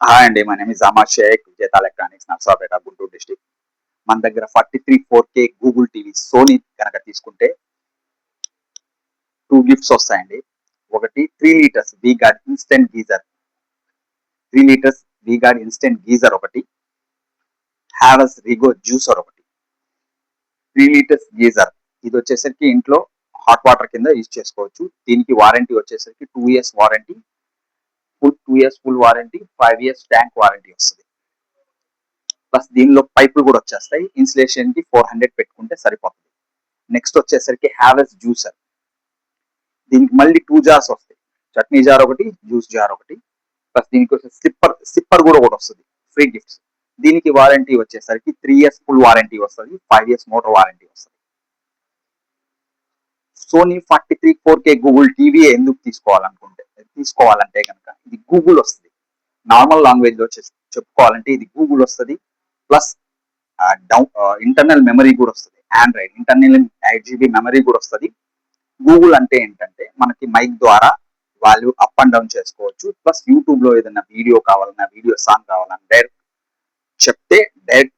Hi అండి, my name is Amar Shaikh, Vijetha electronics, Narsapeta, Guntur district. మన దగ్గర 43 4K గూగుల్ టీవీ సోనీ కనుక తీసుకుంటే 2 గిఫ్ట్స్ వస్తాయండి. ఒకటి 3 litres V-Guard instant geyser, 3 litres V-Guard instant geyser ఒకటి, హ్యావెల్స్ రిగో జ్యూసర్ ఒకటి. 3 లీటర్స్ గీజర్ ఇది వచ్చేసరికి ఇంట్లో హాట్ వాటర్ కింద యూజ్ చేసుకోవచ్చు. దీనికి వారంటీ వచ్చేసరికి 2 years warranty, 2 years full warranty, 5 years tank warranty వస్తుంది. ప్లస్ దీనిలో పైపులు కూడా వచ్చేస్తాయి. ఇన్సులేషన్ కి 400 పెట్టుకుంటే సరిపోతుంది. నెక్స్ట్ వచ్చేసరికి హ్యావెల్స్ జ్యూసర్, దీనికి మళ్ళీ 2 jars వస్తాయి. చట్నీ జార్ ఒకటి, జ్యూస్ జార్ ఒకటి. ప్లస్ దీనికి వచ్చే సిప్పర్ కూడా ఒకటి వస్తుంది, ఫ్రీ గిఫ్ట్స్. దీనికి వారంటీ వచ్చేసరికి 3 years ఫుల్ వారంటీ వస్తుంది, 5 years మోటార్ వారంటీ వస్తుంది. సోనీ 43 4K గూగుల్ టీవీ ఎందుకు తీసుకోవాలంటే కనుక ఇది గూగుల్ వస్తుంది. నార్మల్ లాంగ్వేజ్ లో చెప్పుకోవాలంటే ఇది గూగుల్ వస్తుంది. ప్లస్ ఇంటర్నల్ మెమరీ కూడా వస్తుంది. ఆండ్రాయిడ్ ఇంటర్నల్ 8 GB మెమరీ కూడా వస్తుంది. గూగుల్ అంటే ఏంటంటే మనకి మైక్ ద్వారా వాళ్ళు అప్ అండ్ డౌన్ చేసుకోవచ్చు. ప్లస్ యూట్యూబ్ లో ఏదైనా వీడియో కావాలన్నా, వీడియో సాంగ్ కావాలన్నా డైరెక్ట్ చెప్తే డైరెక్ట్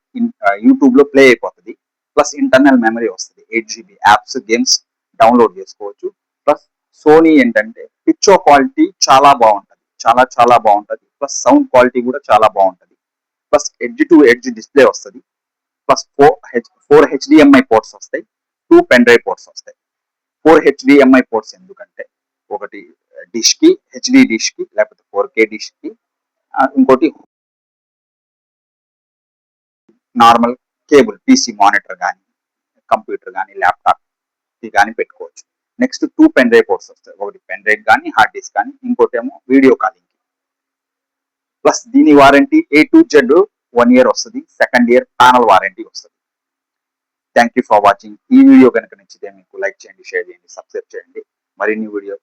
యూట్యూబ్ లో ప్లే అయిపోతుంది. ప్లస్ ఇంటర్నల్ మెమరీ వస్తుంది, 8 GB యాప్స్, గేమ్స్ డౌన్లోడ్ చేసుకోవచ్చు. ప్లస్ సోనీ ఏంటంటే పిక్చర్ క్వాలిటీ చాలా బాగుంటుంది, చాలా చాలా బాగుంటుంది. ప్లస్ సౌండ్ క్వాలిటీ కూడా చాలా బాగుంటుంది. Plus edge to edge display వస్తుంది. ప్లస్ 4 HDMI పోర్ట్స్ వస్తాయి, 2 పెన్ డ్రైవ్ పోర్ట్స్ వస్తాయి. 4 HDMI పోర్ట్స్ ఎందుకంటే ఒకటి డిష్ కి, హెచ్డి డిష్ కి, లేకపోతే 4K డిష్ కి, ఇంకోటి నార్మల్ కేబుల్ పీసీ మానిటర్ కానీ, కంప్యూటర్ కానీ, ల్యాప్టాప్ కి కానీ పెట్టుకోవచ్చు. నెక్స్ట్ 2 పెన్ డ్రైవ్ పోర్ట్స్ వస్తాయి. ఒకటి పెన్ డ్రైవ్ కానీ, హార్డ్ డిస్క్ కానీ, ఇంకోటి ఏమో వీడియో కాలింగ్. ప్లస్ దీని warranty A to Z 1 year వస్తుంది. సెకండ్ ఇయర్ ప్యానల్ వారంటీ వస్తుంది. Thank you for watching. ఈ వీడియో కనుక నచ్చితే మీకు లైక్ చేయండి, షేర్ చేయండి, సబ్స్క్రైబ్ చేయండి. మరిన్ని వీడియో